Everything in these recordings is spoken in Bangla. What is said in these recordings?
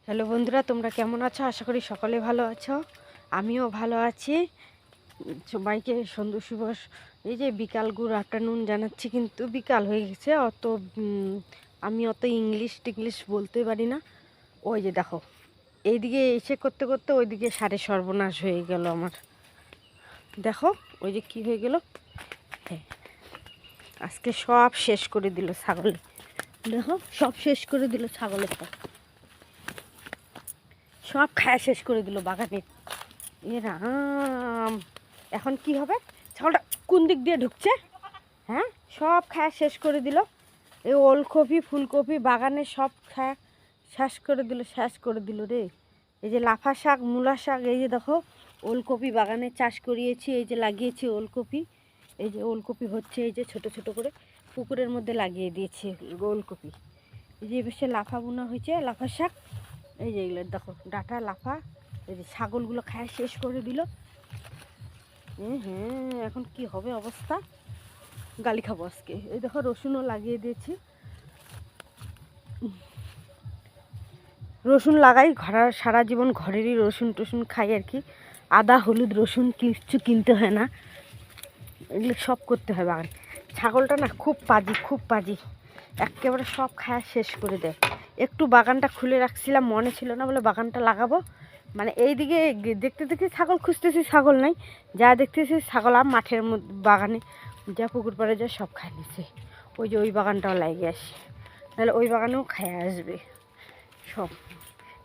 হ্যালো বন্ধুরা, তোমরা কেমন আছো? আশা করি সকলে ভালো আছো। আমিও ভালো আছি। সবাইকে সন্ধ্যা শুভ, এই যে বিকাল গুড আফটারনুন জানাচ্ছি, কিন্তু বিকাল হয়ে গেছে। আমি অত ইংলিশ বলতে পারি না। ওই যে দেখো, এইদিকে এসে করতে করতে ওইদিকে সারে সর্বনাশ হয়ে গেল আমার। দেখো ওই যে কি হয়ে গেল। হ্যাঁ, আজকে সব শেষ করে দিল ছাগলে। দেখো সব শেষ করে দিল ছাগলের, সব খায়া শেষ করে দিল বাগানের। এ রাম, এখন কি হবে? ছাগলটা কোন দিক দিয়ে ঢুকছে? হ্যাঁ, সব খায়া শেষ করে দিল। এই ওলকপি ফুলকপি বাগানে সব খায়া শেষ করে দিল রে। এই যে লাফা শাক মূলা শাক, এই যে দেখো ওলকপি বাগানে চাষ করিয়েছি, এই যে লাগিয়েছি ওলকপি। এই যে ওলকপি হচ্ছে, এই যে ছোট ছোট করে পুকুরের মধ্যে লাগিয়ে দিয়েছি ওলকপি। এই যে বেশি লাফা বোনা হয়েছে, লাফা শাক। এই যে এগুলো দেখো ডাটা লাফা, এই যে ছাগলগুলো খায় শেষ করে দিল। হ্যাঁ, এখন কি হবে অবস্থা? গালি খাবো আজকে। এই দেখো রসুনও লাগিয়ে দিয়েছি। রসুন লাগাই, সারা জীবন ঘরেরই রসুন টসুন খাই আর কি। আদা হলুদ রসুন কিছু কিনতে হয় না, এগুলো সব করতে হয় বাগান। ছাগলটা না খুব পাজি, একেবারে সব খায়া শেষ করে দেয়। একটু বাগানটা খুলে রাখছিলাম, মনে ছিল না বলে বাগানটা লাগাবো। মানে এইদিকে দেখতে দেখতে ছাগল খুঁজতেছি, ছাগল নাই। যা দেখতেছি ছাগল আর মাঠের মধ্যে বাগানে যা পুকুর পাড়ে যা সব খায় নিছে। ওই যে ওই বাগানটাও লাগিয়ে আসে, নাহলে ওই বাগানেও খায় আসবে সব।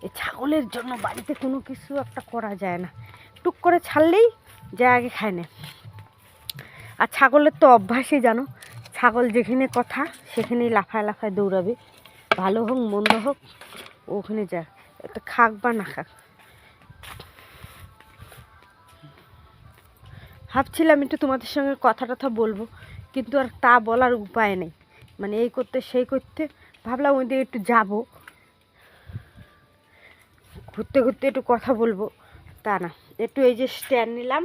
এই ছাগলের জন্য বাড়িতে কোনো কিছু একটা করা যায় না, টুক করে ছাড়লেই যা আগে খায় না। আর ছাগলের তো অভ্যাসই জানো, ছাগল যেখানে কথা সেখানেই লাফায় লাফায় দৌড়াবে। ভালো হোক মন্দ হোক ওখানে যা, একটা খাক বা না খাক। ভাবছিলাম একটু তোমাদের সঙ্গে কথা টথা বলবো, কিন্তু আর তা বলার উপায় নেই। মানে এই করতে সেই করতে ভাবলাম ওই দিকে একটু যাবো, ঘুরতে ঘুরতে একটু কথা বলবো, তা না। একটু এই যে স্ট্যান্ড নিলাম,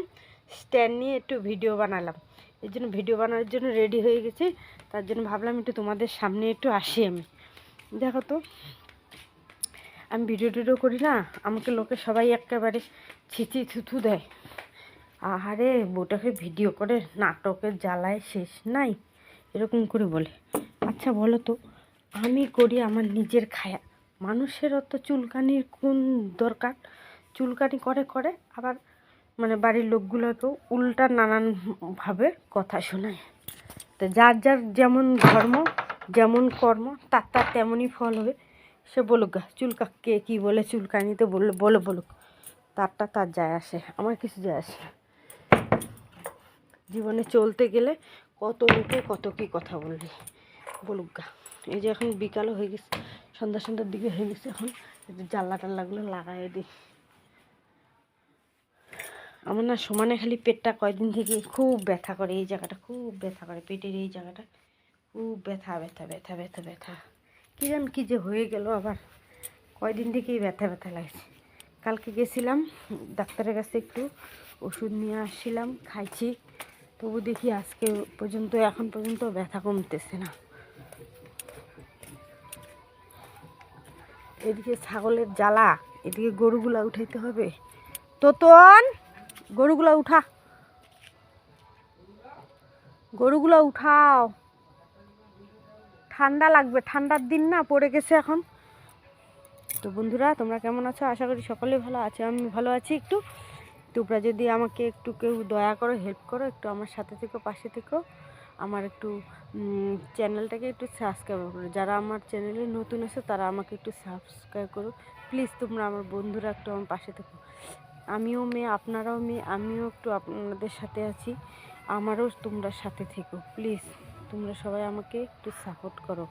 স্ট্যান্ড নিয়ে একটু ভিডিও বানালাম। এই জন্য ভিডিও বানানোর জন্য রেডি হয়ে গেছি। তার জন্য ভাবলাম একটু তোমাদের সামনে একটু আসি আমি। দেখো তো, আমি ভিডিও টিডিও করি না, আমাকে লোকে সবাই একেবারে ছিচি থুথু দেয়। আহারে বউটাকে ভিডিও করে নাটকের জ্বালায় শেষ নাই, এরকম করে বলে। আচ্ছা বলো তো, আমি করি আমার নিজের খায়া, মানুষের অত চুলকানির কোন দরকার? চুলকানি করে করে আবার মানে বাড়ির লোকগুলোকেও উল্টা নানানভাবে কথা শোনায়। তো যার যার যেমন ধর্ম যেমন কর্ম, তার তার তেমনই ফল হবে। সে বলুক গা, চুলকা কে কী বলে চুলকানিতে বলুক, তারটা তার যায় আসে, আমার কিছু যায় আসে। জীবনে চলতে গেলে কত লোকে কত কী কথা বলবে, বলুক গা। এই যে এখন বিকালও হয়ে গেছে, সন্ধ্যার দিকে হয়ে গেছে, এখন জানলা টাল্লাগুলো লাগাই দিই। আমার না সমানে খালি পেটটা কয়দিন থেকে খুব ব্যথা করে, এই জায়গাটা খুব ব্যথা করে, পেটের এই জায়গাটা খুব ব্যথা ব্যথা ব্যথা ব্যথা ব্যথা। কী জান কী যে হয়ে গেল আবার, কয়দিন থেকেই ব্যথা ব্যথা লাগছে। কালকে গেছিলাম ডাক্তারের কাছে, একটু ওষুধ নিয়ে আসছিলাম, খাইছি। তবু দেখি আজকে পর্যন্ত এখন পর্যন্ত ব্যথা কমতেছে না। এদিকে ছাগলের জ্বালা, এদিকে গরুগুলা উঠাইতে হবে। তোতন, গরুগুলা উঠা, গরুগুলো উঠাও, ঠান্ডা লাগবে, ঠান্ডার দিন না পড়ে গেছে এখন। তো বন্ধুরা তোমরা কেমন আছো? আশা করি সকলেই ভালো আছে, আমি ভালো আছি। একটু তোমরা যদি আমাকে একটু কেউ দয়া করো, হেল্প করো, একটু আমার সাথে থেকো, পাশে থেকো, আমার একটু চ্যানেলটাকে একটু সাবস্ক্রাইব করো। যারা আমার চ্যানেলে নতুন আছে তারা আমাকে একটু সাবস্ক্রাইব করো প্লিজ। তোমরা আমার বন্ধুরা একটু আমার পাশে থেকো। আমিও মেয়ে, আপনারাও মেয়ে, আমিও একটু আপনাদের সাথে আছি, আমারও তোমরা সাথে থেকো প্লিজ। তোমরা সবাই আমাকে একটু সাপোর্ট করো।